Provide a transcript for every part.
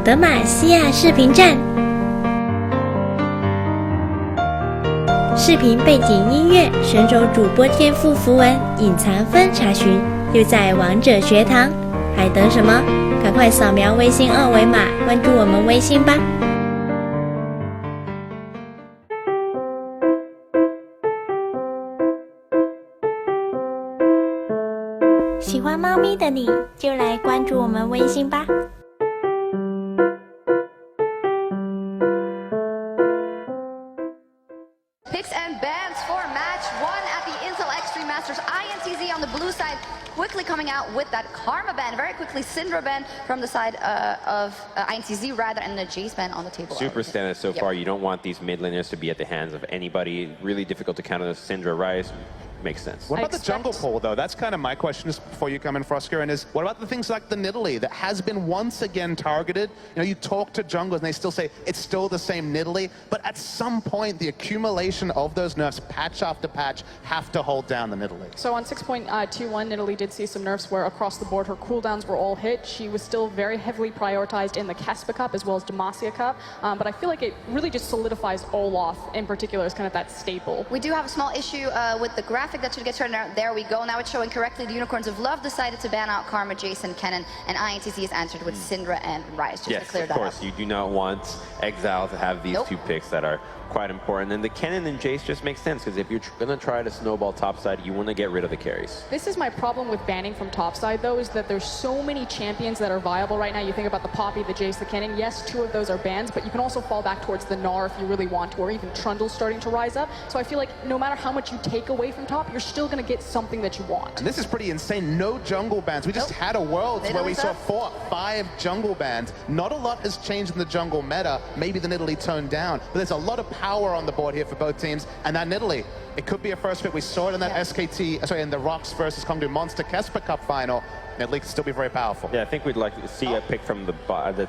德玛西亚视频站，视频背景音乐、选手主播天赋符文、隐藏分查询，就在王者学堂。还等什么？赶快扫描微信二维码，关注我们微信吧！喜欢猫咪的你，就来关注我们微信吧。Picks and bans for match 1 at the Intel Extreme Masters. INTZ on the blue side quickly coming out with that Karma ban. Very quickly, Syndra ban from the side of INTZ rather, and the Jace ban on the table. Super standard so far. You don't want these mid laners to be at the hands of anybody. Really difficult to counter the Syndra Rise. Makes sense. What about the jungle pull, though? That's kind of my question before you come in, Frosker, and is what about the things like the Nidalee that has been once again targeted? You know, you talk to junglers and they still say it's still the same Nidalee, but at some point the accumulation of those nerfs, patch after patch, have to hold down the Nidalee. So on 6.21, Nidalee did see some nerfs where across the board her cooldowns were all hit. She was still very heavily prioritized in the Kespa Cup as well as Demacia Cup, but I feel like it really just solidifies Olaf in particular as kind of that staple. We do have a small issue with the graphic that should get turned out. There we go. Now it's showing correctly. The Unicorns of Love decided to ban out Karma, Jason, Kennen, and INTZ has answered with Syndra and Rise, just to clear that up. Yes, of course. You do not want Exile to have these two picks that are quite important. And the Kennen and Jace just makes sense, because if you're going to try to snowball topside, you want to get rid of the carries. This is my problem with banning from topside, though, is that there's so many champions that are viable right now. You think about the Poppy, the Jace, the Kennen. Yes, 2 of those are bans, but you can also fall back towards the Gnar if you really want to, or even Trundle starting to rise up. So I feel like no matter how much you take away from top, you're still going to get something that you want. And this is pretty insane. No jungle bans. We just had a world where we saw 4, 5 jungle bans. Not a lot has changed in the jungle meta. Maybe the Nidalee toned down, but there's a lot of power on the board here for both teams. And that Nidalee, it could be a first pick. We saw it in that in the Rocks versus Kongdu Monster Kespa Cup final. Nidalee could still be very powerful. Yeah, I think we'd like to see a pick from the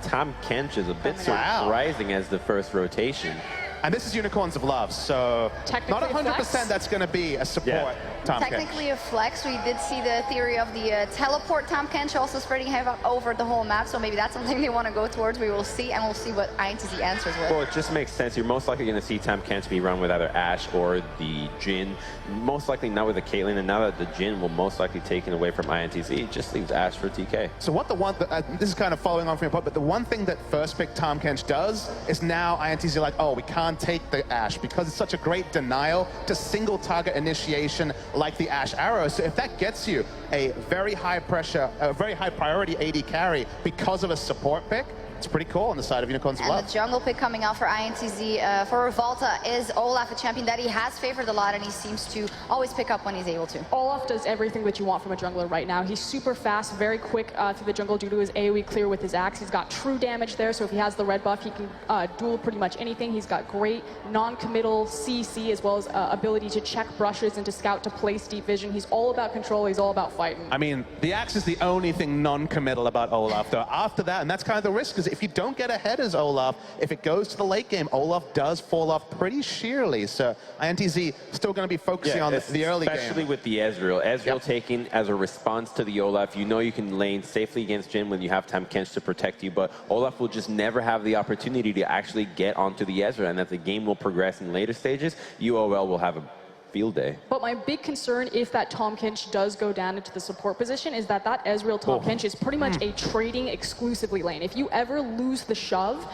Tahm Kench is a bit surprising as the first rotation. And this is Unicorns of Love, so not 100% that's going to be a support Tahm Kench. Technically a flex. We did see the theory of the teleport Tahm Kench also spreading havoc over the whole map, so maybe that's something they want to go towards. We will see, and we'll see what INTZ answers with. Well, it just makes sense. You're most likely going to see Tahm Kench be run with either Ashe or the Jhin. Most likely not with the Caitlyn, and now that the Jhin will most likely taken away from INTZ, it just leaves Ashe for TK. So what this is kind of following on from your point, but the one thing that first pick Tahm Kench does is now INTZ are like, oh, we can't take the Ashe because it's such a great denial to single target initiation like the Ashe arrow. So if that gets you a very high pressure, a very high priority AD carry because of a support pick, it's pretty cool on the side of Unicorns of Love. And the jungle pick coming out for INTZ for Revolta is Olaf, a champion that he has favored a lot, and he seems to always pick up when he's able to. Olaf does everything that you want from a jungler right now. He's super fast, very quick through the jungle due to his AoE clear with his axe. He's got true damage there, so if he has the red buff, he can duel pretty much anything. He's got great non-committal CC as well as ability to check brushes and to scout to place deep vision. He's all about control. He's all about fighting. I mean, the axe is the only thing non-committal about Olaf, though. After that, and that's kind of the risk, is if you don't get ahead as Olaf, if it goes to the late game, Olaf does fall off pretty sheerly. So INTZ still going to be focusing on the early game. Especially with the Ezreal. Ezreal taking as a response to the Olaf. You know you can lane safely against Jhin when you have Tahm Kench to protect you, but Olaf will just never have the opportunity to actually get onto the Ezreal, and as the game will progress in later stages, UOL will have a field day. But my big concern, if that Tahm Kench does go down into the support position, is that Ezreal Tahm Kench is pretty much a trading exclusively lane. If you ever lose the shove,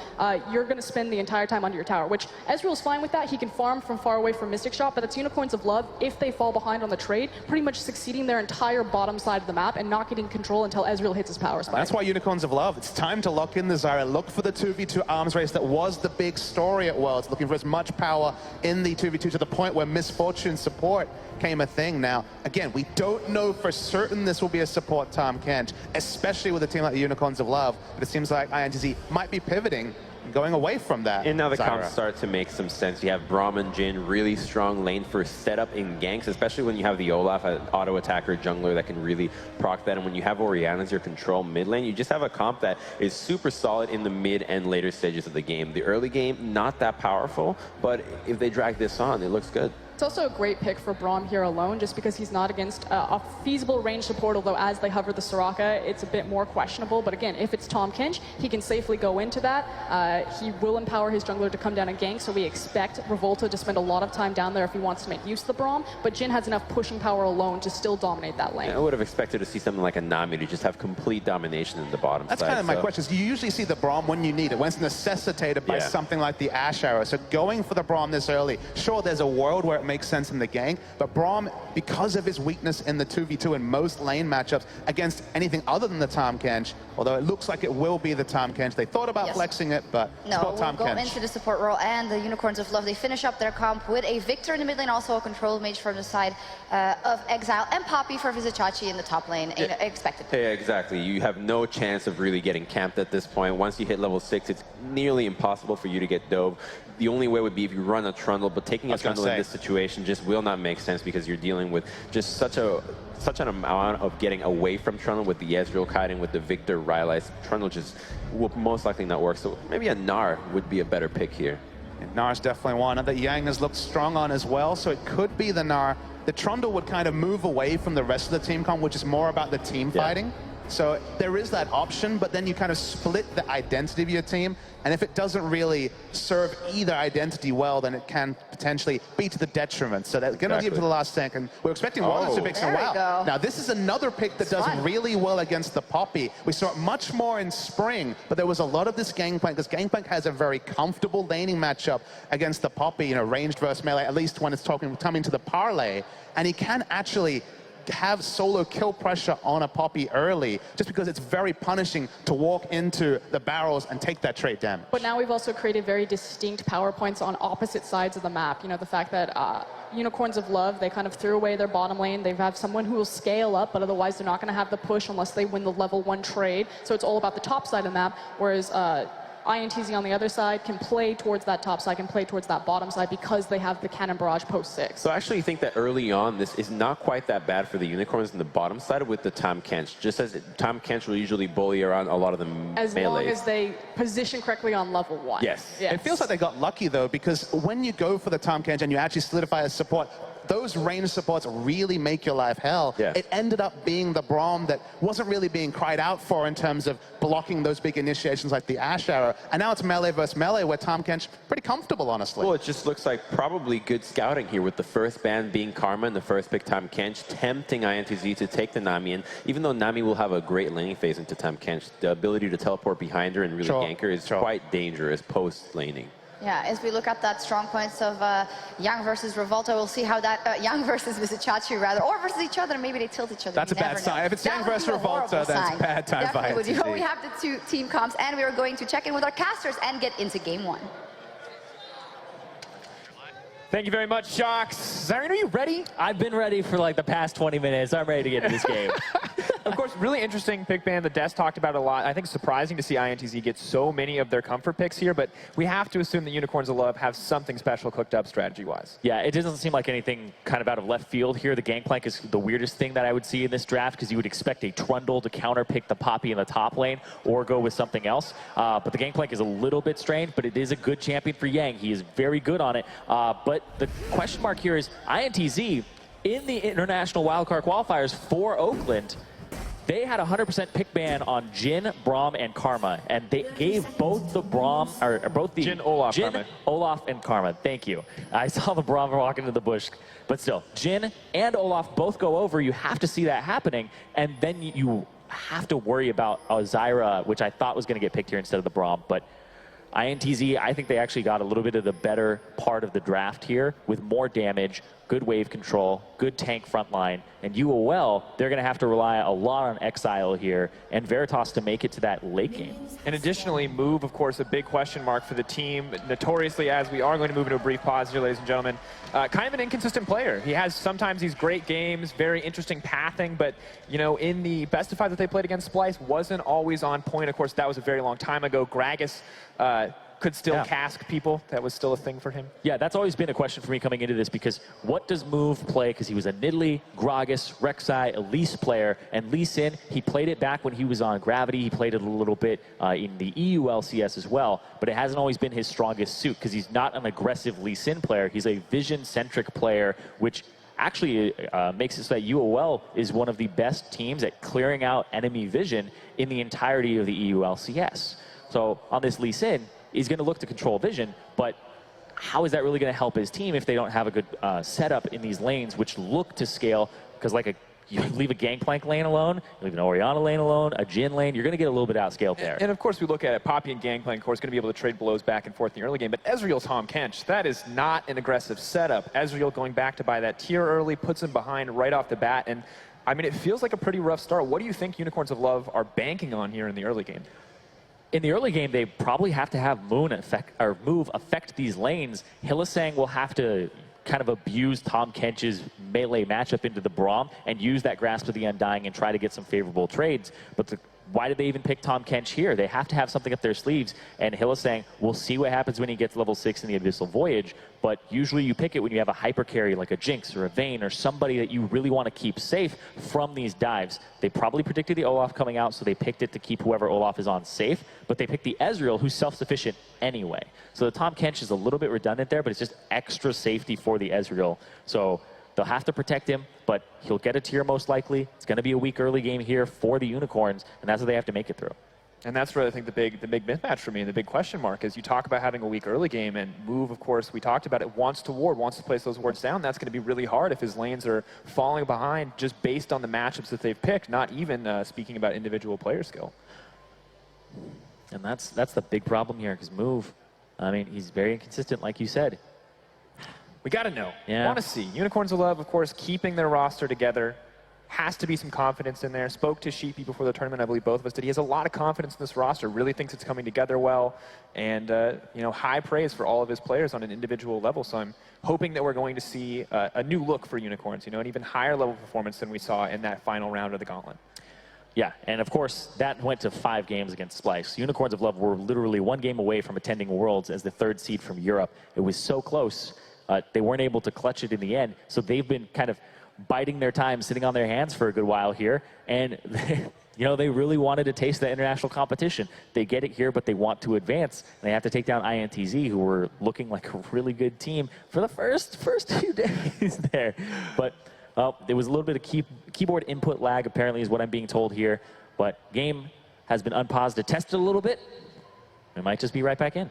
you're going to spend the entire time under your tower, which Ezreal's fine with that. He can farm from far away from Mystic Shot, but it's Unicorns of Love, if they fall behind on the trade, pretty much succeeding their entire bottom side of the map and not getting control until Ezreal hits his power spike. That's why Unicorns of Love, it's time to lock in the Zyra. Look for the 2v2 arms race that was the big story at Worlds, looking for as much power in the 2v2 to the point where Misfortune support came a thing. Now, again, we don't know for certain this will be a support Tahm Kench, especially with a team like the Unicorns of Love, but it seems like INTZ might be pivoting, going away from that. And now the Zyra comps start to make some sense. You have Braum and Jhin, really strong lane for setup in ganks, especially when you have the Olaf, an auto attacker jungler that can really proc that. And when you have Orianna as your control mid lane, you just have a comp that is super solid in the mid and later stages of the game. The early game, not that powerful, but if they drag this on, it looks good. It's also a great pick for Braum here alone, just because he's not against a feasible range support, although as they hover the Soraka, it's a bit more questionable. But again, if it's Tahm Kench, he can safely go into that. He will empower his jungler to come down and gank, so we expect Revolta to spend a lot of time down there if he wants to make use of the Braum, but Jhin has enough pushing power alone to still dominate that lane. I would have expected to see something like a Nami to just have complete domination in the bottom That's side. kind of my question. You usually see the Braum when you need it, when it's necessitated by something like the Ashe Arrow. So going for the Braum this early, sure, there's a world where it makes sense in the game, but Braum, because of his weakness in the 2v2 in most lane matchups against anything other than the Tahm Kench, although it looks like it will be the Tahm Kench. They thought about flexing it, but no, we'll Tahm go Kench. into the support role, and the Unicorns of Love, they finish up their comp with a Victor in the mid lane, also a control mage from the side of Exile, and Poppy for Vizicachi in the top lane, expected. Yeah, exactly. You have no chance of really getting camped at this point. Once you hit level 6, it's nearly impossible for you to get dove. The only way would be if you run a Trundle, but taking a Trundle in this situation just will not make sense because you're dealing with just such an amount of getting away from Trundle with the Ezreal kiting, with the Victor Rylai's. Trundle just will most likely not work. So maybe a Gnar would be a better pick here. And Gnar's definitely one that Yang has looked strong on as well, so it could be the Gnar. The Trundle would kind of move away from the rest of the team comp, which is more about the team fighting. So there is that option, but then you kind of split the identity of your team, and if it doesn't really serve either identity well, then it can potentially be to the detriment. So they're going to give it to the last second. We're expecting Wallace to pick some wow. Now this is another pick that does really well against the Poppy. We saw it much more in spring, but there was a lot of this Gangplank, because Gangplank has a very comfortable laning matchup against the Poppy, you know, ranged versus melee, at least when it's coming to the parlay, and he can actually have solo kill pressure on a Poppy early, just because it's very punishing to walk into the barrels and take that trait damage. But now we've also created very distinct power points on opposite sides of the map. You know, the fact that Unicorns of Love, they kind of threw away their bottom lane. They have someone who will scale up, but otherwise they're not going to have the push unless they win the level 1 trade. So it's all about the top side of the map, whereas INTZ on the other side can play towards that top side, can play towards that bottom side because they have the Cannon Barrage post 6. So I actually think that early on, this is not quite that bad for the Unicorns in the bottom side with the Tahm Kench. Just as Tahm Kench will usually bully around a lot of the as melees. long as they position correctly on level 1. Yes. It feels like they got lucky, though, because when you go for the Tahm Kench and you actually solidify as support, those range supports really make your life hell. It ended up being the Braum that wasn't really being cried out for in terms of blocking those big initiations like the Ashe Arrow. And now it's melee versus melee where Tahm Kench pretty comfortable, honestly. Well, it just looks like probably good scouting here with the first ban being Karma and the first pick Tahm Kench, tempting INTZ to take the Nami. And even though Nami will have a great laning phase into Tahm Kench, the ability to teleport behind her and really gank her is quite dangerous post-laning. Yeah, as we look at that strong points of Yang versus Revolta, we'll see how that Yang versus Vizicachi rather, or versus each other. Maybe they tilt each other. That's a bad sign. If it's Yang versus Revolta, that's bad time for INTZ. We have the 2 team comps, and we are going to check in with our casters and get into game 1. Thank you very much, Shocks. Zarian, are you ready? I've been ready for like the past 20 minutes. I'm ready to get into this game. Of course, really interesting pick ban. The Des talked about it a lot. I think surprising to see INTZ get so many of their comfort picks here, but we have to assume that Unicorns of Love have something special cooked up strategy-wise. Yeah, it doesn't seem like anything kind of out of left field here. The Gangplank is the weirdest thing that I would see in this draft, because you would expect a Trundle to counterpick the Poppy in the top lane or go with something else. But the Gangplank is a little bit strange, but it is a good champion for Yang. He is very good on it. But the question mark here is INTZ in the international wildcard qualifiers for Oakland. They had a 100% pick ban on Jhin, Braum, and Karma, and they gave both the Braum, or both the Jhin, Olaf, Jhin, Karma. Olaf, and Karma. Thank you. I saw the Braum walk into the bush, but still, Jhin and Olaf both go over. You have to see that happening, and then you have to worry about Zyra, which I thought was going to get picked here instead of the Braum, but INTZ, I think they actually got a little bit of the better part of the draft here with more damage, good wave control, good tank front line, and UOL, they're going to have to rely a lot on Exile here and Veritas to make it to that late game. And additionally, Move, of course, a big question mark for the team. Notoriously, as we are going to move into a brief pause here, ladies and gentlemen, kind of an inconsistent player. He has sometimes these great games, very interesting pathing, but, you know, in the best of 5 that they played against Splice, wasn't always on point. Of course, that was a very long time ago. Gragas could still cask people. That was still a thing for him. Yeah, that's always been a question for me coming into this, because what does Move play? Because he was a Nidalee, Gragas, Rek'Sai, Elise player, and Lee Sin, he played it back when he was on Gravity. He played it a little bit in the EUL CS as well, but it hasn't always been his strongest suit because he's not an aggressive Lee Sin player. He's a vision-centric player, which actually makes it so that UOL is one of the best teams at clearing out enemy vision in the entirety of the EUL CS. So on this Lee Sin, he's going to look to control vision, but how is that really going to help his team if they don't have a good setup in these lanes, which look to scale? Because like you leave a Gangplank lane alone, you leave an Orianna lane alone, a Jhin lane, you're going to get a little bit outscaled there. And of course, we look at it, Poppy and Gangplank, of course, going to be able to trade blows back and forth in the early game. But Ezreal Tahm Kench, that is not an aggressive setup. Ezreal going back to buy that tier early, puts him behind right off the bat. And I mean, it feels like a pretty rough start. What do you think Unicorns of Love are banking on here in the early game? In the early game, they probably have to have Move affect these lanes. Hylissang will have to kind of abuse Tahm Kench's melee matchup into the Braum and use that Grasp of the Undying and try to get some favorable trades. But why did they even pick Tahm Kench here? They have to have something up their sleeves, and Hylissang, we'll see what happens when he gets level 6 in the Abyssal Voyage, but usually you pick it when you have a hyper carry like a Jinx or a Vayne or somebody that you really want to keep safe from these dives. They probably predicted the Olaf coming out, so they picked it to keep whoever Olaf is on safe, but they picked the Ezreal, who's self-sufficient anyway. So the Tahm Kench is a little bit redundant there, but it's just extra safety for the Ezreal. So they'll have to protect him, but he'll get a tier most likely. It's going to be a weak early game here for the Unicorns, and that's what they have to make it through. And that's where I think the big mismatch for me and the big question mark is you talk about having a weak early game, and Move, of course, we talked about it, wants to ward, wants to place those wards down. That's going to be really hard if his lanes are falling behind just based on the matchups that they've picked, not even speaking about individual player skill. And that's the big problem here, because Move, I mean, he's very inconsistent, like you said. We got to know. Yeah. Want to see. Unicorns of Love, of course, keeping their roster together. Has to be some confidence in there. Spoke to Sheepy before the tournament, I believe both of us did. He has a lot of confidence in this roster, really thinks it's coming together well, and you know, high praise for all of his players on an individual level. So I'm hoping that we're going to see a new look for Unicorns, you know, an even higher level performance than we saw in that final round of the Gauntlet. Yeah, and of course, that went to 5 games against Splice. Unicorns of Love were literally 1 game away from attending Worlds as the 3rd seed from Europe. It was so close. They weren't able to clutch it in the end, so they've been kind of biding their time, sitting on their hands for a good while here, and you know, they really wanted to taste the international competition. They get it here, but they want to advance, and they have to take down INTZ, who were looking like a really good team for the first few days there. But there was a little bit of keyboard input lag, apparently, is what I'm being told here, but game has been unpaused to test it a little bit. We might just be right back in.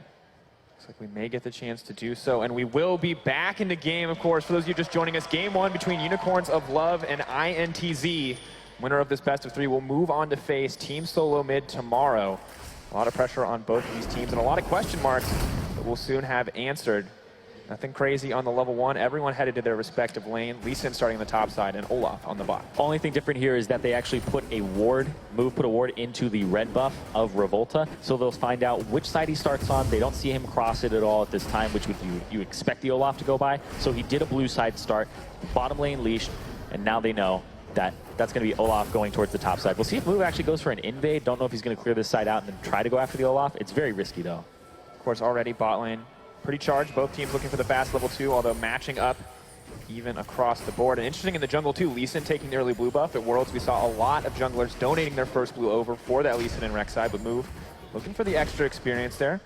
Looks like we may get the chance to do so, and we will be back in the game, of course. For those of you just joining us, Game 1 between Unicorns of Love and INTZ. Winner of this best of 3 will move on to face Team Solo Mid tomorrow. A lot of pressure on both of these teams and a lot of question marks that we'll soon have answered. Nothing crazy on the level 1. Everyone headed to their respective lane. Lee Sin starting on the top side and Olaf on the bot. Only thing different here is that they actually put a ward, Move put a ward into the red buff of Revolta, so they'll find out which side he starts on. They don't see him cross it at all at this time, which would you expect the Olaf to go by. So he did a blue side start, bottom lane leashed, and now they know that that's going to be Olaf going towards the top side. We'll see if Move actually goes for an invade. Don't know if he's going to clear this side out and then try to go after the Olaf. It's very risky, though. Of course, already bot lane pretty charged. Both teams looking for the fast level 2, although matching up even across the board. And interesting in the jungle, too, Lee Sin taking the early blue buff. At Worlds, we saw a lot of junglers donating their first blue over for that Lee Sin and Rek'Sai, but Move looking for the extra experience there.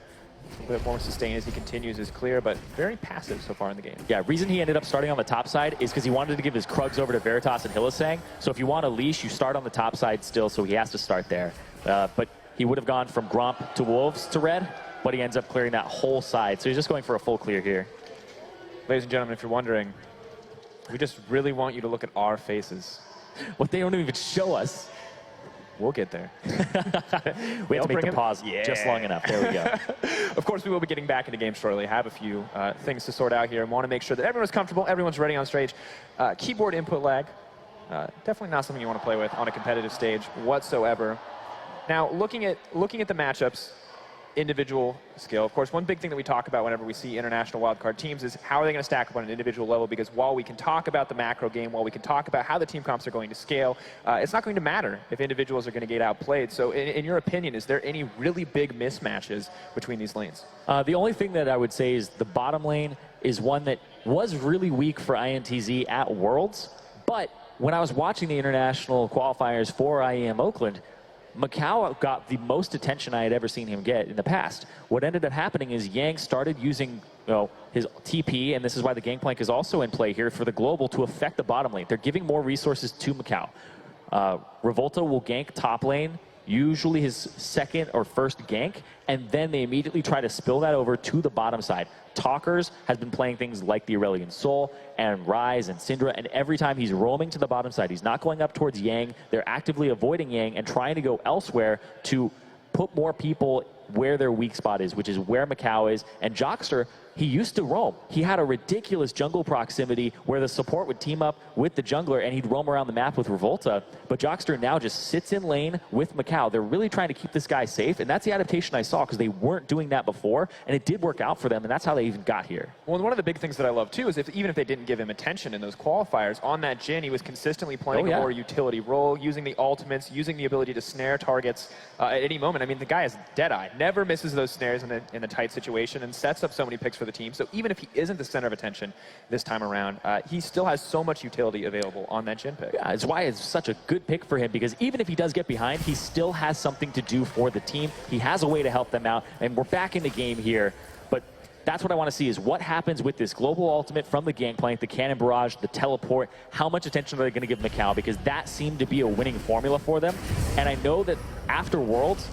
A bit more sustain as he continues is clear, but very passive so far in the game. Yeah, reason he ended up starting on the top side is because he wanted to give his Krugs over to Veritas and Hylissang. So if you want a leash, you start on the top side still, so he has to start there. But he would have gone from Gromp to Wolves to red, but he ends up clearing that whole side. So he's just going for a full clear here. Ladies and gentlemen, if you're wondering, we just really want you to look at our faces. What they don't even show us. We'll get there. We have to make the pause just long enough. There we go. Of course, we will be getting back into game shortly. I have a few things to sort out here and want to make sure that everyone's comfortable, everyone's ready on stage. Keyboard input lag, definitely not something you want to play with on a competitive stage whatsoever. Now, looking at the matchups, individual skill. Of course, one big thing that we talk about whenever we see international wildcard teams is how are they going to stack up on an individual level, because while we can talk about the macro game, while we can talk about how the team comps are going to scale, it's not going to matter if individuals are going to get outplayed. So in your opinion, is there any really big mismatches between these lanes? The only thing that I would say is the bottom lane is one that was really weak for INTZ at Worlds, but when I was watching the international qualifiers for IEM Oakland, Macau got the most attention I had ever seen him get in the past. What ended up happening is Yang started using his TP, and this is why the Gangplank is also in play here for the global to affect the bottom lane. They're giving more resources to Macau. Revolta will gank top lane, usually his second or first gank, and then they immediately try to spill that over to the bottom side. Talkers has been playing things like the Aurelion Sol and Ryze and Syndra, and every time he's roaming to the bottom side, he's not going up towards Yang. They're actively avoiding Yang and trying to go elsewhere to put more people where their weak spot is, which is where Macau is. And Jockster, he used to roam. He had a ridiculous jungle proximity where the support would team up with the jungler and he'd roam around the map with Revolta. But Jockster now just sits in lane with Macau. They're really trying to keep this guy safe, and that's the adaptation I saw because they weren't doing that before, and it did work out for them, and that's how they even got here. Well, and one of the big things that I love too is even if they didn't give him attention in those qualifiers, on that Jhin, he was consistently playing a more utility role, using the ultimates, using the ability to snare targets at any moment. I mean, the guy is Deadeye, never misses those snares in a tight situation, and sets up so many picks for the team. So even if he isn't the center of attention this time around, he still has so much utility available on that Jhin pick. Yeah, it's why it's such a good pick for him, because even if he does get behind, he still has something to do for the team. He has a way to help them out, and we're back in the game here. But that's what I want to see, is what happens with this global ultimate from the Gangplank, the Cannon Barrage, the teleport. How much attention are they going to give Macau? Because that seemed to be a winning formula for them. And I know that after Worlds,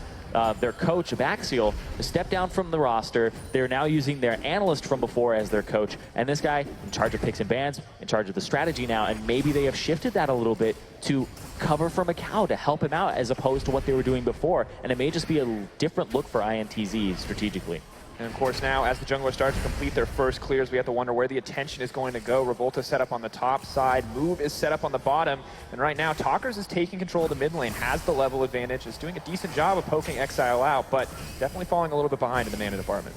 their coach of Axial stepped down from the roster. They're now using their analyst from before as their coach. And this guy, in charge of picks and bans, in charge of the strategy now, and maybe they have shifted that a little bit to cover for Macau to help him out as opposed to what they were doing before. And it may just be a different look for INTZ strategically. And of course now, as the junglers start to complete their first clears, we have to wonder where the attention is going to go. Revolta set up on the top side, Move is set up on the bottom, and right now Talkers is taking control of the mid lane, has the level advantage, is doing a decent job of poking Exile out, but definitely falling a little bit behind in the mana department.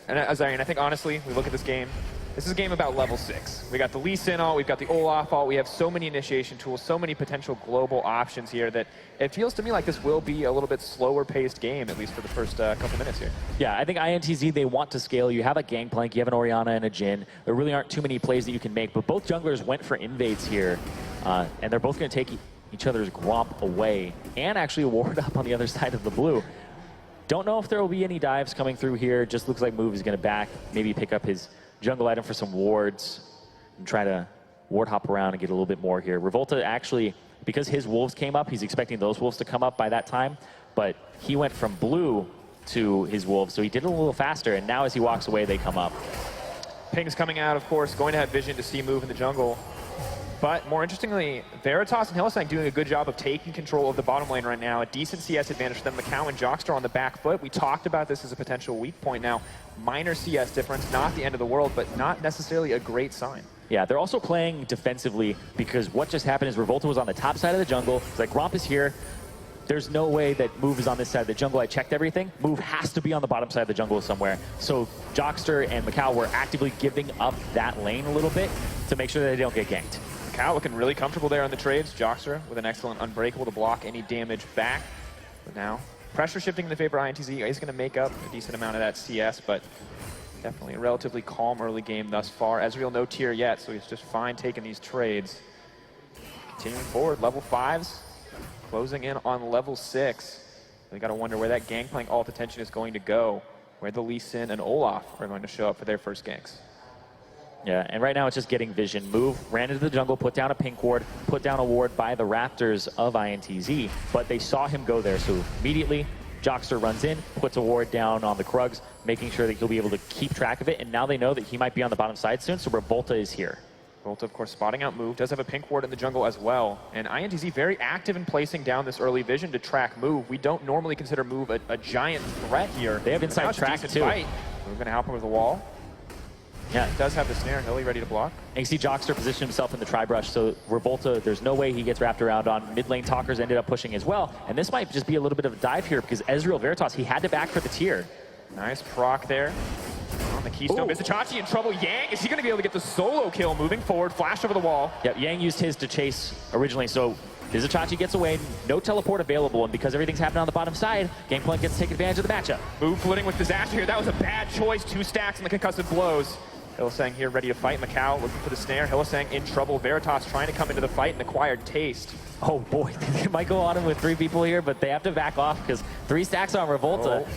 And Azarian, I think honestly, we look at this game, this is a game about level 6. We got the Lee Sin ult, we've got the Olaf ult, we have so many initiation tools, so many potential global options here that it feels to me like this will be a little bit slower paced game, at least for the first couple minutes here. Yeah, I think INTZ, they want to scale. You have a Gangplank, you have an Orianna and a Jhin. There really aren't too many plays that you can make, but both junglers went for invades here, and they're both going to take each other's Gromp away and actually ward up on the other side of the blue. Don't know if there will be any dives coming through here. Just looks like Move is going to back, maybe pick up his jungle item for some wards and try to ward hop around and get a little bit more here. Revolta actually, because his wolves came up, he's expecting those wolves to come up by that time, but he went from blue to his wolves, so he did it a little faster, and now as he walks away, they come up. Ping's coming out, of course, going to have vision to see Move in the jungle. But more interestingly, Veritas and Hellsang doing a good job of taking control of the bottom lane right now. A decent CS advantage for them. Macau and Jockster on the back foot. We talked about this as a potential weak point now. Minor CS difference, not the end of the world, but not necessarily a great sign. Yeah, they're also playing defensively because what just happened is Revolta was on the top side of the jungle. It's like, Gromp is here. There's no way that Move is on this side of the jungle. I checked everything. Move has to be on the bottom side of the jungle somewhere. So Jockster and Macau were actively giving up that lane a little bit to make sure that they don't get ganked. Macau looking really comfortable there on the trades. Jockster with an excellent Unbreakable to block any damage back. But now, pressure shifting in the favor of INTZ. He's going to make up a decent amount of that CS, but definitely a relatively calm early game thus far. Ezreal no tier yet, so he's just fine taking these trades. Continuing forward, level 5s, closing in on level 6. We got to wonder where that Gangplank ult attention is going to go, where the Lee Sin and Olaf are going to show up for their first ganks. Yeah, and right now it's just getting vision. Move, ran into the jungle, put down a pink ward, put down a ward by the Raptors of INTZ, but they saw him go there, so immediately Jockster runs in, puts a ward down on the Krugs, making sure that he'll be able to keep track of it, and now they know that he might be on the bottom side soon, so Revolta is here. Revolta, of course, spotting out Move, does have a pink ward in the jungle as well, and INTZ very active in placing down this early vision to track Move. We don't normally consider Move a giant threat here. They have inside track too. We're going to help him with the wall. Yeah. He does have the snare. Hilly ready to block. And you see Jockster position himself in the tri-brush, so Revolta, there's no way he gets wrapped around on. Mid lane Talkers ended up pushing as well. And this might just be a little bit of a dive here because Ezreal Veritas, he had to back for the tier. Nice proc there. On the Keystone, Vizicsacsi in trouble. Yang, is he going to be able to get the solo kill moving forward? Flash over the wall. Yep, Yang used his to chase originally, so Vizicsacsi gets away, no teleport available, and because everything's happening on the bottom side, Gangplank gets to take advantage of the matchup. Move flitting with Disaster here. That was a bad choice. 2 stacks in the concussive blows. Hylissang here ready to fight. Macau looking for the snare. Hylissang in trouble. Veritas trying to come into the fight and acquired taste. Oh boy, they might go on him with 3 people here, but they have to back off because 3 stacks on Revolta. Oh.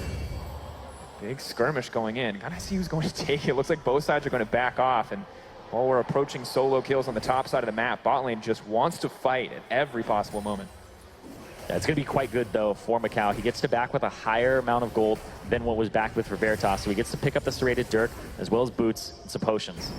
Big skirmish going in. Gotta see who's going to take it. Looks like both sides are going to back off. And while we're approaching solo kills on the top side of the map, bot lane just wants to fight at every possible moment. Yeah, it's going to be quite good, though, for Macau. He gets to back with a higher amount of gold than what was backed with for Veritas, so he gets to pick up the serrated Dirk, as well as boots and some potions.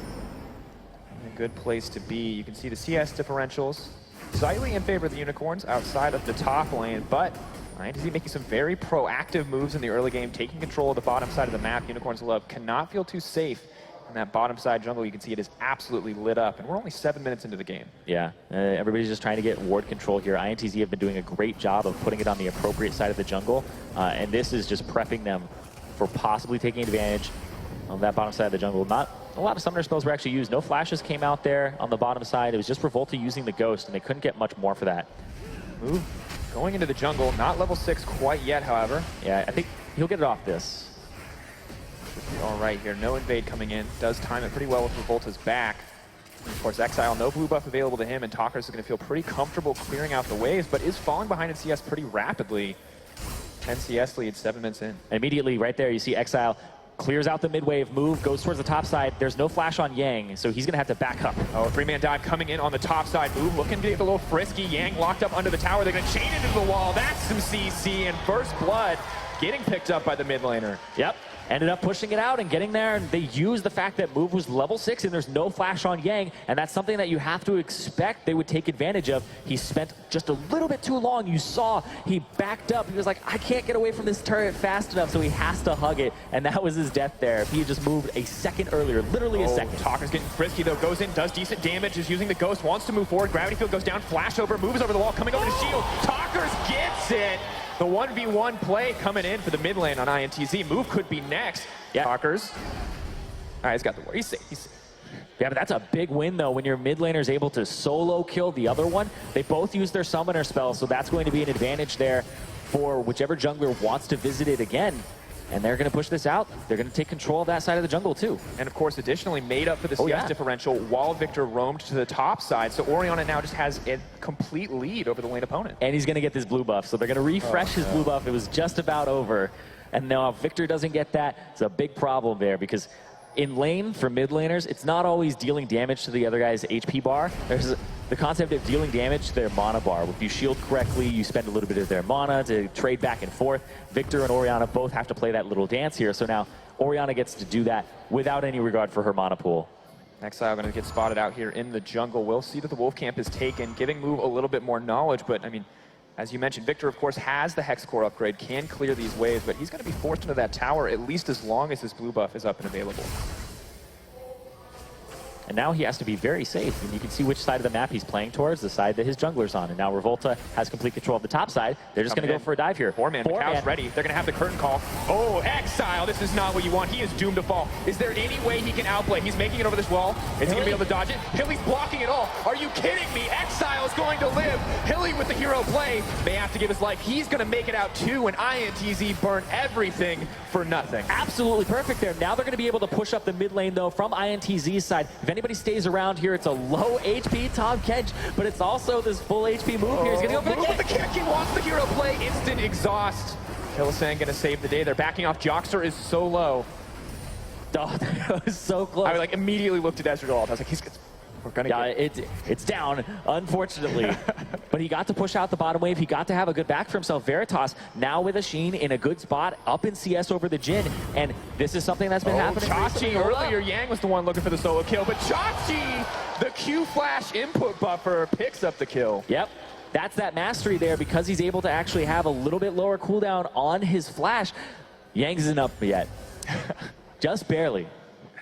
A good place to be. You can see the CS differentials slightly in favor of the Unicorns outside of the top lane, but INTZ making some very proactive moves in the early game, taking control of the bottom side of the map. Unicorns love cannot feel too safe. In that bottom side jungle, you can see it is absolutely lit up, and we're only 7 minutes into the game. Yeah, everybody's just trying to get ward control here. INTZ have been doing a great job of putting it on the appropriate side of the jungle, and this is just prepping them for possibly taking advantage of that bottom side of the jungle. Not a lot of summoner spells were actually used. No flashes came out there on the bottom side. It was just Revolta using the Ghost, and they couldn't get much more for that. Move going into the jungle, not level 6 quite yet, however. Yeah, I think he'll get it off this. All right here, no invade coming in. Does time it pretty well with Revolta's back. Of course, Exile, no blue buff available to him, and Talkers is going to feel pretty comfortable clearing out the waves, but is falling behind in CS pretty rapidly. 10 CS lead, 7 minutes in. Immediately, right there, you see Exile clears out the mid-wave move, goes towards the top side. There's no flash on Yang, so he's going to have to back up. Oh, 3-man dive coming in on the top side move, looking to get a little frisky. Yang locked up under the tower. They're going to chain into the wall. That's some CC, and First Blood getting picked up by the mid laner. Yep. Ended up pushing it out and getting there, and they used the fact that move was level 6 and there's no flash on Yang, and that's something that you have to expect they would take advantage of. He spent just a little bit too long. You saw he backed up. He was like, I can't get away from this turret fast enough, so he has to hug it, and that was his death there. If he had just moved a second earlier, literally a second. Talker's getting frisky though, goes in, does decent damage, is using the Ghost, wants to move forward. Gravity field goes down, flash over, moves over the wall, coming over to shield. Talkers gets it. The 1v1 play coming in for the mid lane on INTZ. Move could be next. Yeah. Talkers. All right, he's got the ward. He's safe. He's safe. Yeah, but that's a big win, though, when your mid laner is able to solo kill the other one. They both use their summoner spells, so that's going to be an advantage there for whichever jungler wants to visit it again. And they're going to push this out. They're going to take control of that side of the jungle, too. And, of course, additionally made up for the CS differential while Victor roamed to the top side. So Orianna now just has a complete lead over the lane opponent. And he's going to get this blue buff. So they're going to refresh his blue buff. It was just about over. And now if Victor doesn't get that, it's a big problem there because in lane, for mid laners, it's not always dealing damage to the other guy's HP bar. There's the concept of dealing damage to their mana bar. If you shield correctly, you spend a little bit of their mana to trade back and forth. Victor and Orianna both have to play that little dance here. So now Orianna gets to do that without any regard for her mana pool. Exile going to get spotted out here in the jungle. We'll see that the Wolf Camp is taken, giving Move a little bit more knowledge. But, I mean, as you mentioned, Victor, of course, has the Hex Core upgrade, can clear these waves, but he's going to be forced into that tower at least as long as his blue buff is up and available. And now he has to be very safe. And you can see which side of the map he's playing towards, the side that his jungler's on. And now Revolta has complete control of the top side. They're just going to go for a dive here. 4-man, Macau's ready. They're going to have the curtain call. Oh, Exile, this is not what you want. He is doomed to fall. Is there any way he can outplay? He's making it over this wall. Is he going to be able to dodge it? Hilly's blocking it all. Are you kidding me? Exile is going to live. Hilly with the hero play. May have to give his life. He's going to make it out too, and INTZ burn everything for nothing. Absolutely perfect there. Now they're going to be able to push up the mid lane, though, from INTZ's side. If anybody stays around here, it's a low HP Tom Kench, but it's also this full HP move here. He's going to go for the kick. He wants the hero play. Instant exhaust. Hylissang going to save the day. They're backing off. Jockster is so low. Oh, that was so close. I immediately looked at Ezreal. I was like, we're going to get... it's down, unfortunately. But he got to push out the bottom wave. He got to have a good back for himself. Veritas now with a Sheen in a good spot up in CS over the Jhin. And this is something that's been happening recently. Earlier, Yang was the one looking for the solo kill. But Chachi, the Q-Flash input buffer, picks up the kill. Yep. That's that mastery there because he's able to actually have a little bit lower cooldown on his flash. Yang isn't up yet. Just barely.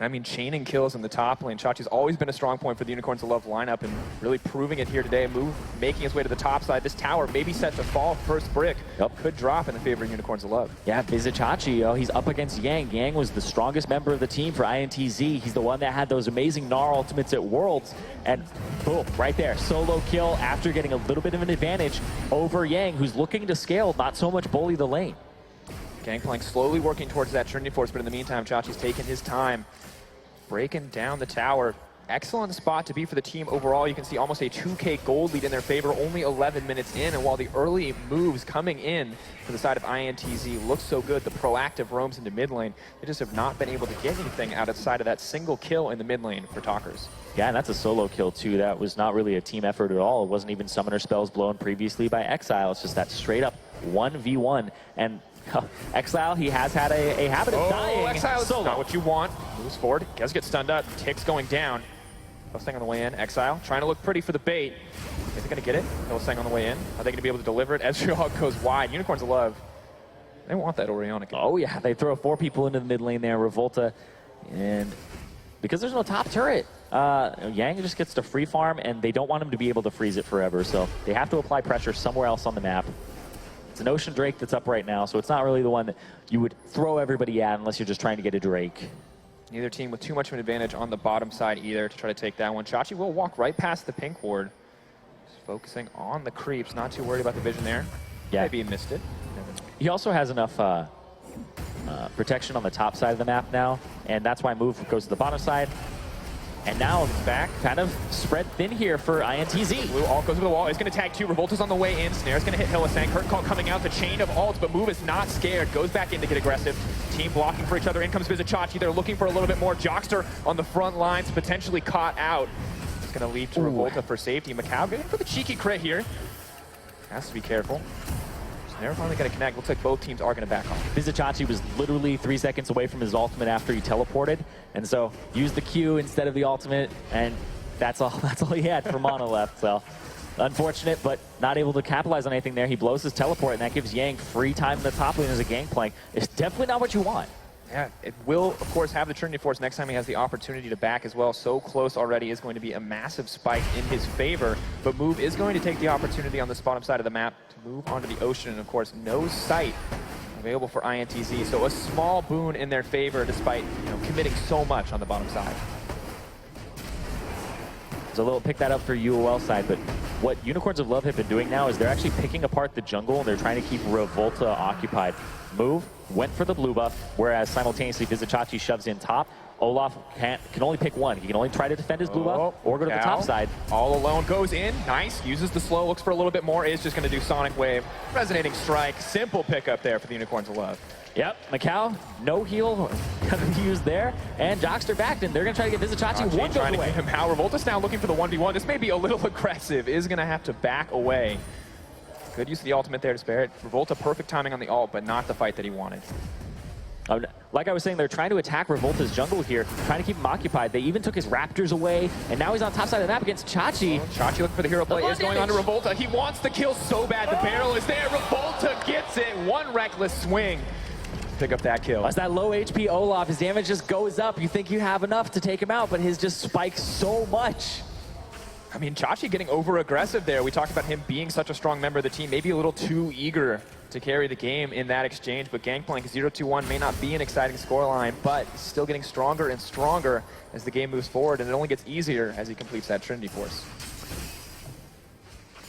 I mean, chaining kills in the top lane. Chachi's always been a strong point for the Unicorns of Love lineup, and really proving it here today. Move making his way to the top side. This tower maybe set to fall. First brick could drop in the favor of Unicorns of Love. Yeah, Vizichachi, he's up against Yang. Yang was the strongest member of the team for INTZ. He's the one that had those amazing Gnar ultimates at Worlds. And boom, right there, solo kill after getting a little bit of an advantage over Yang, who's looking to scale, not so much bully the lane. Gangplank slowly working towards that Trinity Force, but in the meantime, Chachi's taking his time, breaking down the tower. Excellent spot to be for the team overall. You can see almost a 2K gold lead in their favor, only 11 minutes in, and while the early moves coming in for the side of INTZ look so good, the proactive roams into mid lane, they just have not been able to get anything outside of that single kill in the mid lane for Talkers. Yeah, and that's a solo kill too. That was not really a team effort at all. It wasn't even summoner spells blown previously by Exile. It's just that straight up 1v1. And Exile, he has had a habit of dying. Exile is solo. not what you want. Moves forward, does get stunned up. Tick's going down. Hillsang on the way in. Exile trying to look pretty for the bait. Is they going to get it? Hillsang on the way in. Are they going to be able to deliver it? Ezreal goes wide. Unicorns of Love, they want that Orianna kill. Oh yeah, they throw 4 people into the mid lane there. Revolta, and because there's no top turret, Yang just gets to free farm, and they don't want him to be able to freeze it forever. So they have to apply pressure somewhere else on the map. It's an Ocean Drake that's up right now, so it's not really the one that you would throw everybody at unless you're just trying to get a Drake. Neither team with too much of an advantage on the bottom side either to try to take that one. Chachi will walk right past the pink ward. Just focusing on the creeps, not too worried about the vision there. Yeah. Maybe he missed it. He also has enough protection on the top side of the map now, and that's why move goes to the bottom side. And now back, kind of spread thin here for INTZ. Blue ult goes over the wall. He's going to tag 2. Revolta's on the way in. Snare's going to hit Hillsang. Hurt call coming out. The chain of ults, but Move is not scared. Goes back in to get aggressive. Team blocking for each other. In comes Vizichachi. They're looking for a little bit more. Jockster on the front lines, potentially caught out. It's going to lead to Revolta for safety. Macau getting for the cheeky crit here. Has to be careful. Snare finally going to connect. Looks like both teams are going to back off. Vizichachi was literally 3 seconds away from his ultimate after he teleported, and so used the Q instead of the ultimate, and that's all he had for mana left. So unfortunate, but not able to capitalize on anything there. He blows his teleport, and that gives Yang free time in the top lane as a Gangplank. It's definitely not what you want. Yeah, it will, of course, have the Trinity Force next time he has the opportunity to back as well. So close already is going to be a massive spike in his favor. But Move is going to take the opportunity on this bottom side of the map to move onto the ocean. And, of course, no sight available for INTZ. So a small boon in their favor despite committing so much on the bottom side. There's a little pick that up for UOL side, but what Unicorns of Love have been doing now is they're actually picking apart the jungle, and they're trying to keep Revolta occupied. Move went for the blue buff, whereas simultaneously Vizichachi shoves in top. Olaf can only pick one. He can only try to defend his blue buff or go to the top side. All alone, goes in, nice, uses the slow, looks for a little bit more, is just going to do Sonic Wave. Resonating Strike, simple pickup there for the Unicorns of Love. Yep, Macau, no heal gonna be used there, and Jockster backed in. They're gonna try to get Vizichachi one trying away. to give him power. Revolta's now looking for the 1v1. This may be a little aggressive, is gonna have to back away. Good use of the ultimate there to spare it. Revolta, perfect timing on the ult, but not the fight that he wanted. Like I was saying, they're trying to attack Revolta's jungle here, trying to keep him occupied. They even took his Raptors away, and now he's on top side of the map against Chachi. Chachi looking for the hero play is going on to Revolta. He wants the kill so bad. The barrel is there. Revolta gets it. One reckless swing. Pick up that kill. That's that low HP Olaf. His damage just goes up. You think you have enough to take him out, but his just spikes so much. I mean, Chachi getting over-aggressive there. We talked about him being such a strong member of the team, maybe a little too eager to carry the game in that exchange, but Gangplank 0-2-1 may not be an exciting scoreline, but still getting stronger and stronger as the game moves forward, and it only gets easier as he completes that Trinity Force.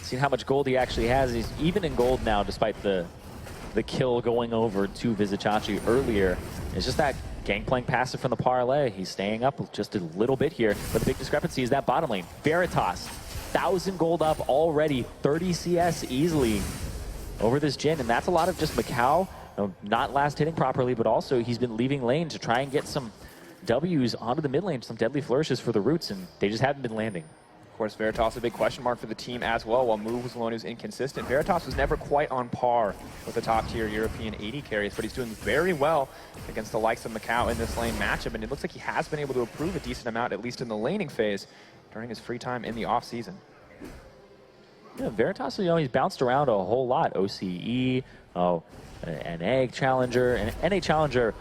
Seeing how much gold he actually has. He's even in gold now, despite the kill going over to Vizichachi earlier. It's just that Gangplank passive from the parlay. He's staying up just a little bit here, but the big discrepancy is that bottom lane. Veritas, 1,000 gold up already, 30 CS easily over this Jhin, and that's a lot of just Macau, not last hitting properly, but also he's been leaving lane to try and get some W's onto the mid lane, some deadly flourishes for the roots, and they just haven't been landing. Of course, Veritas a big question mark for the team as well, while Move was the one who's inconsistent. Veritas was never quite on par with the top-tier European AD carries, but he's doing very well against the likes of Macau in this lane matchup, and it looks like he has been able to improve a decent amount, at least in the laning phase, during his free time in the off-season. Yeah, Veritas, he's bounced around a whole lot. OCE, an egg challenger, and NA challenger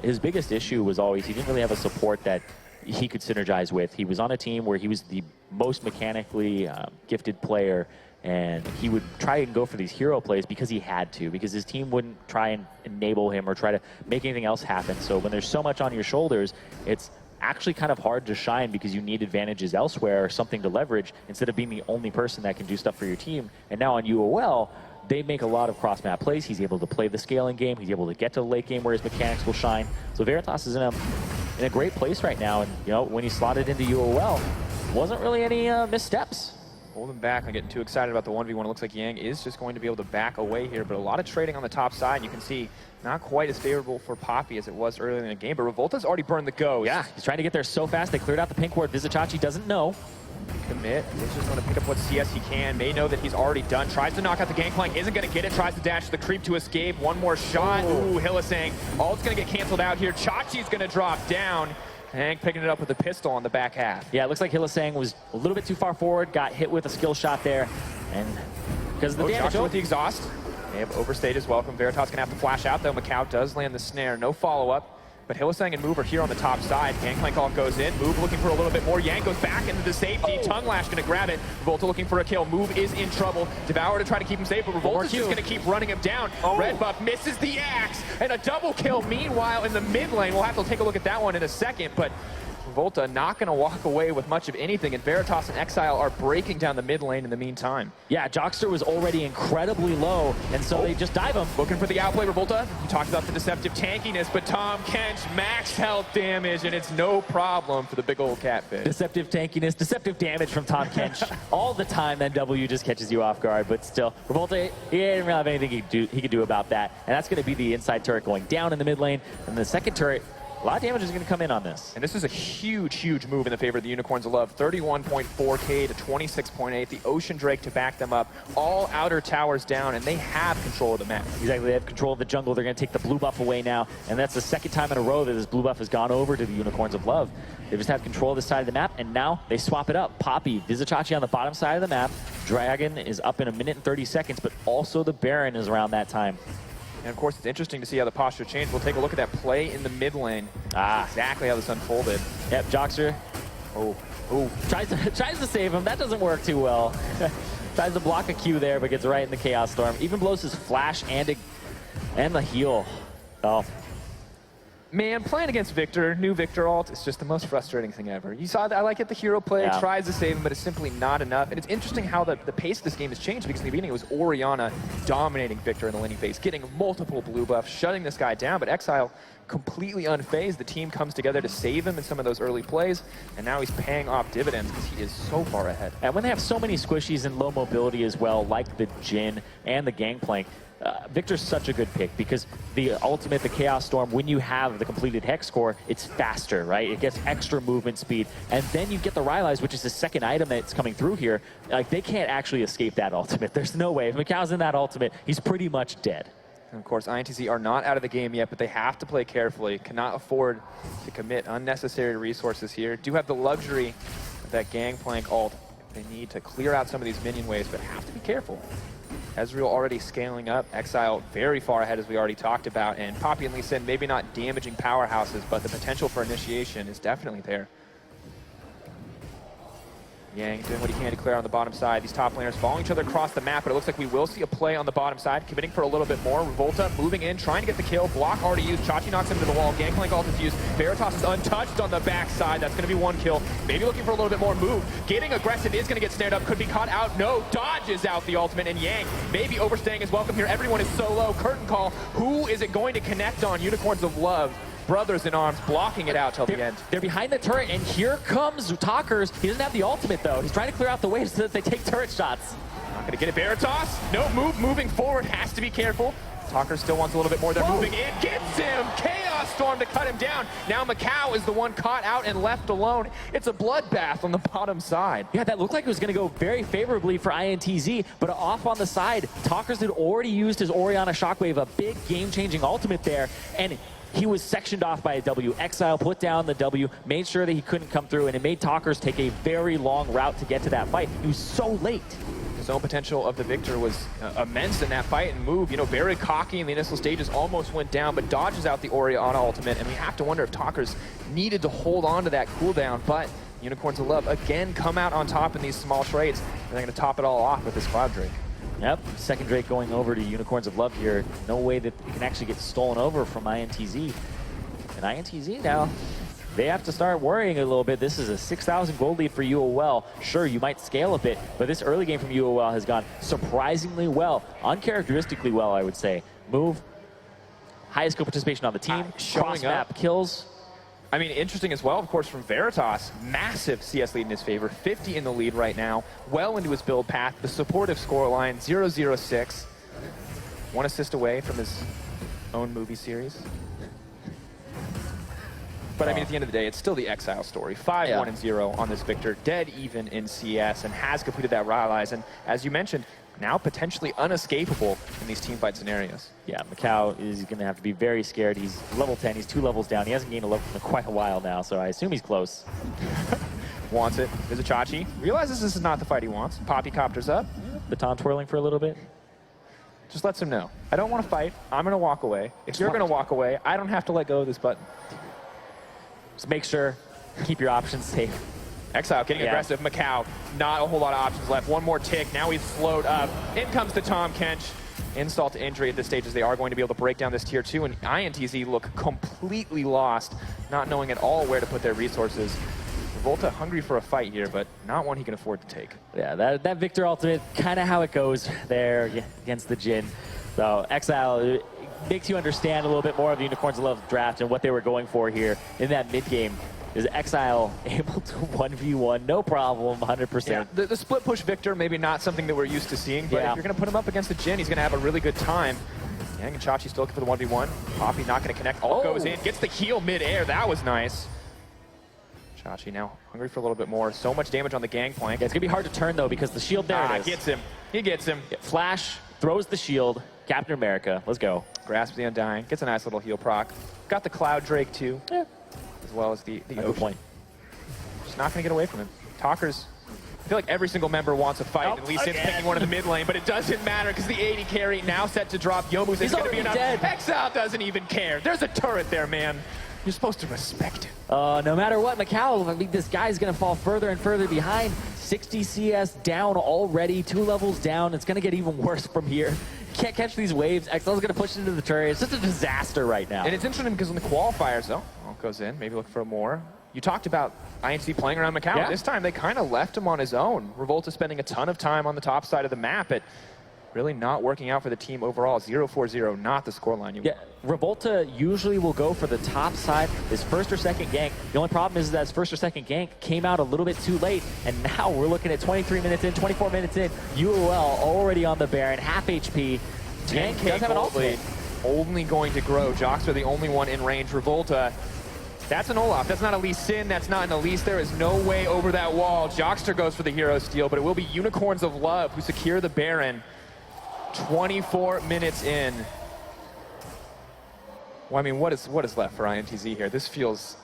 his biggest issue was always he didn't really have a support that he could synergize with. He was on a team where he was the most mechanically gifted player, and he would try and go for these hero plays because he had to, because his team wouldn't try and enable him or try to make anything else happen. So when there's so much on your shoulders, it's actually kind of hard to shine because you need advantages elsewhere or something to leverage instead of being the only person that can do stuff for your team. And now on UOL, they make a lot of cross-map plays. He's able to play the scaling game. He's able to get to the late game where his mechanics will shine. So Veritas is in a great place right now. And, you know, when he slotted into UOL, wasn't really any missteps. Holding back, not getting too excited about the 1v1. It looks like Yang is just going to be able to back away here, but a lot of trading on the top side. You can see not quite as favorable for Poppy as it was earlier in the game, but Revolta's already burned the ghost. Yeah, he's trying to get there so fast. They cleared out the pink ward. Vizicachi doesn't know. Commit. He's just going to pick up what CS he can. May know that he's already done. Tries to knock out the gangplank. Isn't going to get it. Tries to dash the creep to escape. One more shot. Ooh, Hillisang. Ult's going to get canceled out here. Chachi's going to drop down. Hank picking it up with a pistol on the back half. Yeah, it looks like Hillisang was a little bit too far forward, got hit with a skill shot there, and because of the damage. Chachi with the exhaust. They have overstayed his welcome. Veritas going to have to flash out, though. Macau does land the snare. No follow-up. But Hillisang and Move are here on the top side. Gangplank ult goes in. Move looking for a little bit more. Yang goes back into the safety. Tongue Lash going to grab it. Revolta looking for a kill. Move is in trouble. Devour to try to keep him safe, but Revolta's just going to keep running him down. Red buff misses the axe, and a double kill. Meanwhile, in the mid lane, we'll have to take a look at that one in a second, but Revolta not going to walk away with much of anything, and Veritas and Exile are breaking down the mid lane in the meantime. Yeah, Jockster was already incredibly low, and so they just dive him. Looking for the outplay, Revolta. You talked about the deceptive tankiness, but Tahm Kench max health damage, and it's no problem for the big old catfish. Deceptive tankiness, deceptive damage from Tahm Kench all the time, then W just catches you off guard, but still, Revolta, he didn't really have anything he could do about that, and that's going to be the inside turret going down in the mid lane, and the second turret, a lot of damage is going to come in on this. And this is a huge, huge move in the favor of the Unicorns of Love. 31.4k to 26.8. The Ocean Drake to back them up. All outer towers down, and they have control of the map. Exactly. They have control of the jungle. They're going to take the blue buff away now. And that's the second time in a row that this blue buff has gone over to the Unicorns of Love. They just have control of this side of the map, and now they swap it up. Poppy, Vizicachi on the bottom side of the map. Dragon is up in 1 minute and 30 seconds, but also the Baron is around that time. And of course, it's interesting to see how the posture changed. We'll take a look at that play in the mid lane. Exactly how this unfolded. Yep, Jockster. Tries to save him. That doesn't work too well. Tries to block a Q there, but gets right in the Chaos Storm. Even blows his flash and the heal. Oh. Man, playing against Victor, new Victor ult, it's just the most frustrating thing ever. You saw that, I like it, the hero play, tries to save him, but it's simply not enough. And it's interesting how the pace of this game has changed, because in the beginning it was Orianna dominating Victor in the laning phase, getting multiple blue buffs, shutting this guy down, but Exile completely unfazed. The team comes together to save him in some of those early plays, and now he's paying off dividends because he is so far ahead. And when they have so many squishies and low mobility as well, like the Jhin and the Gangplank, Victor's such a good pick because the ultimate, the Chaos Storm, when you have the completed Hex core, it's faster, right? It gets extra movement speed. And then you get the Rylai's, which is the second item that's coming through here. Like, they can't actually escape that ultimate. There's no way. If Macau's in that ultimate, he's pretty much dead. And of course, INTZ are not out of the game yet, but they have to play carefully. Cannot afford to commit unnecessary resources here. Do have the luxury of that Gangplank ult. They need to clear out some of these minion waves, but have to be careful. Ezreal already scaling up. Exile very far ahead, as we already talked about. And Poppy and Lee Sin maybe not damaging powerhouses, but the potential for initiation is definitely there. Yang doing what he can to clear on the bottom side. These top laners following each other across the map, but it looks like we will see a play on the bottom side, committing for a little bit more. Revolta moving in, trying to get the kill. Block already used. Chachi knocks him to the wall. Gangplank ult is used. Veritas is untouched on the backside. That's going to be one kill. Maybe looking for a little bit more move. Getting aggressive is going to get snared up. Could be caught out. No. Dodges out the ultimate, and Yang maybe overstaying his welcome here. Everyone is so low. Curtain call. Who is it going to connect on? Unicorns of Love. Brothers in arms blocking it out till the end. They're behind the turret, and here comes Talkers. He doesn't have the ultimate, though. He's trying to clear out the way so that they take turret shots. Not going to get it. Veritas. No move. Moving forward. Has to be careful. Talker still wants a little bit more. They're moving in. Gets him. Chaos Storm to cut him down. Now Macau is the one caught out and left alone. It's a bloodbath on the bottom side. Yeah, that looked like it was going to go very favorably for INTZ, but off on the side, Talkers had already used his Orianna Shockwave, a big game-changing ultimate there, and he was sectioned off by a W. Exile put down the W, made sure that he couldn't come through, and it made Talkers take a very long route to get to that fight. He was so late. zone potential of the Victor was immense in that fight and move. You know, very cocky in the initial stages, almost went down, but dodges out the Ori on ultimate. And we have to wonder if Talkers needed to hold on to that cooldown, but Unicorns of Love again come out on top in these small trades. And they're going to top it all off with this Cloud Drake. Yep, second Drake going over to Unicorns of Love here. No way that it can actually get stolen over from INTZ. And INTZ now, they have to start worrying a little bit. This is a 6,000 gold lead for UOL. Sure, you might scale a bit, but this early game from UOL has gone surprisingly well, uncharacteristically well, I would say. Move, highest skill participation on the team, cross-map kills. I mean, interesting as well, of course, from Veritas. Massive CS lead in his favor, 50 in the lead right now, well into his build path. The supportive scoreline, 0-0-6. 1 assist away from his own movie series. But I mean, at the end of the day, it's still the Exile story. 5-1-0 on this Victor, dead even in CS, and has completed that Rylai's. And as you mentioned, now potentially unescapable in these teamfight scenarios. Yeah, Macau is going to have to be very scared. He's level 10, he's 2 levels down. He hasn't gained a level for quite a while now, so I assume he's close. Wants it. There's a Chachi. Realizes this is not the fight he wants. Poppy copters up. Baton twirling for a little bit. Just lets him know, I don't want to fight. I'm going to walk away. If you're going to walk away, I don't have to let go of this button. Just make sure, keep your options safe. Exile getting aggressive. Macau, not a whole lot of options left. One more tick. Now he's slowed up. In comes the Tom Kench. Insult to injury at this stage as they are going to be able to break down this tier 2. And INTZ look completely lost, not knowing at all where to put their resources. Volta hungry for a fight here, but not one he can afford to take. Yeah, that Victor ultimate, kind of how it goes there against the Jhin. So Exile, it makes you understand a little bit more of the Unicorns of Love draft and what they were going for here in that mid game. Is Exile able to 1v1, no problem, 100%. Yeah, the split push Victor, maybe not something that we're used to seeing, but if you're going to put him up against the Jhin, he's going to have a really good time. Yang and Chachi still looking for the 1v1. Poppy not going to connect. Ult goes in, gets the heal mid-air. That was nice. Chachi now hungry for a little bit more. So much damage on the gangplank. Yeah, it's going to be hard to turn, though, because the shield there it is. Gets him. He gets him. Yeah, Flash throws the shield. Captain America, let's go. Grasps the Undying. Gets a nice little heal proc. Got the Cloud Drake, too. Yeah. As well as the good point. Just not going to get away from him. Talkers, I feel like every single member wants a fight, at least it's picking one in the mid lane, but it doesn't matter because the 80 carry now set to drop. Yomu's is going to be enough. Dead. Exile doesn't even care. There's a turret there, man. You're supposed to respect it. No matter what, Macau, I mean, this guy's going to fall further and further behind. 60 CS down already, 2 levels down. It's going to get even worse from here. Can't catch these waves. Exile's going to push into the turret. It's just a disaster right now. And it's interesting because in the qualifiers, goes in, maybe look for more. You talked about INTZ playing around Macau. Yeah. This time they kind of left him on his own. Revolta spending a ton of time on the top side of the map, but really not working out for the team overall. 0-4-0, not the scoreline you want. Revolta usually will go for the top side, his first or second gank. The only problem is that his first or second gank came out a little bit too late, and now we're looking at 23 minutes in, 24 minutes in. UOL already on the Baron, half HP. 10K does have an ultimate. Only going to grow. Jocks are the only one in range. Revolta, that's an Olaf. That's not a Lee Sin. That's not an Elise. There is no way over that wall. Jockster goes for the hero steal, but it will be Unicorns of Love who secure the Baron. 24 minutes in. Well, I mean, what is left for INTZ here? This feels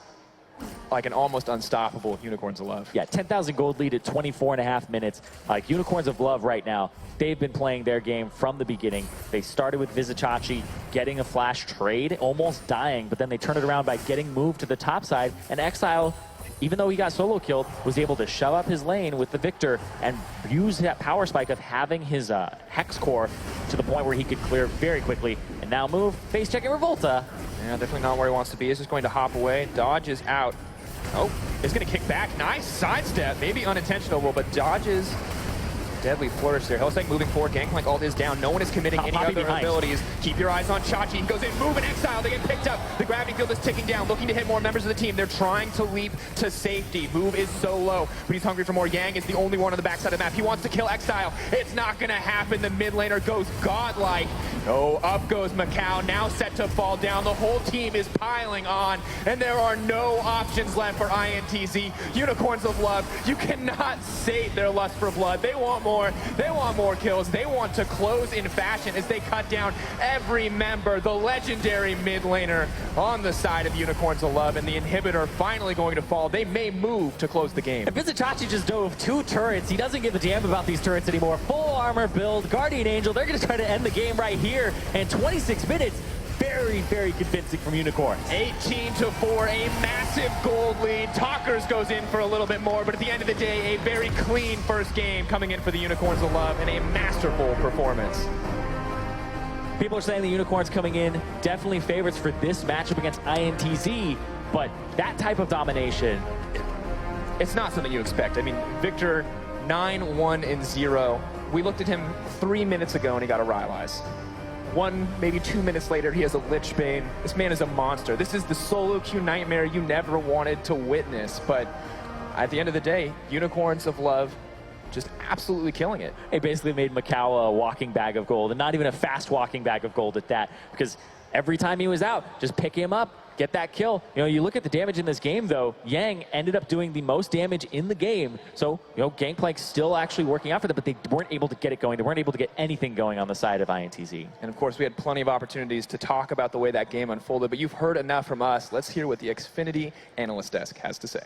like an almost unstoppable Unicorns of Love. Yeah, 10,000 gold lead at 24.5 minutes. Like Unicorns of Love right now, they've been playing their game from the beginning. They started with Vizichachi getting a flash trade, almost dying, but then they turned it around by getting moved to the top side, and Exile, even though he got solo killed, was able to shove up his lane with the Victor and use that power spike of having his Hex Core to the point where he could clear very quickly. And now move, face checking Revolta. Yeah, definitely not where he wants to be. He's just going to hop away. Dodges out. Oh, he's going to kick back. Nice sidestep. Maybe unintentional, but dodges. Deadly flourish there. Hellsang moving forward. Gangplank ult is down. No one is committing any other abilities. Keep your eyes on Chachi. He goes in, move and Exile. They get picked up. The gravity field is ticking down, looking to hit more members of the team. They're trying to leap to safety. Move is so low, but he's hungry for more. Yang is the only one on the backside of the map. He wants to kill Exile. It's not going to happen. The mid laner goes godlike. Oh, up goes Macau, now set to fall down. The whole team is piling on, and there are no options left for INTZ. Unicorns of Love, you cannot sate their lust for blood. They want more. more. They want more kills. They want to close in fashion as they cut down every member. The legendary mid laner on the side of Unicorns of Love, and the inhibitor finally going to fall. They may move to close the game. And Vizitachi just dove 2 turrets. He doesn't give a damn about these turrets anymore. Full armor build, Guardian Angel. They're going to try to end the game right here. And 26 minutes. Very, very convincing from Unicorns. 18-4, a massive gold lead. Talkers goes in for a little bit more, but at the end of the day, a very clean first game coming in for the Unicorns of Love, and a masterful performance. People are saying the Unicorns coming in definitely favorites for this matchup against INTZ, but that type of domination, it's not something you expect. I mean, Victor, 9-1-0. We looked at him 3 minutes ago and he got a Rylai's. 1, maybe 2 minutes later, he has a Lichbane. This man is a monster. This is the solo queue nightmare you never wanted to witness. But at the end of the day, Unicorns of Love just absolutely killing it. It basically made Macau a walking bag of gold, and not even a fast walking bag of gold at that, because every time he was out, just pick him up, get that kill. You know, you look at the damage in this game, though, Yang ended up doing the most damage in the game. So, you know, Gangplank's still actually working out for them, but they weren't able to get it going. They weren't able to get anything going on the side of INTZ. And of course, we had plenty of opportunities to talk about the way that game unfolded, but you've heard enough from us. Let's hear what the Xfinity Analyst Desk has to say.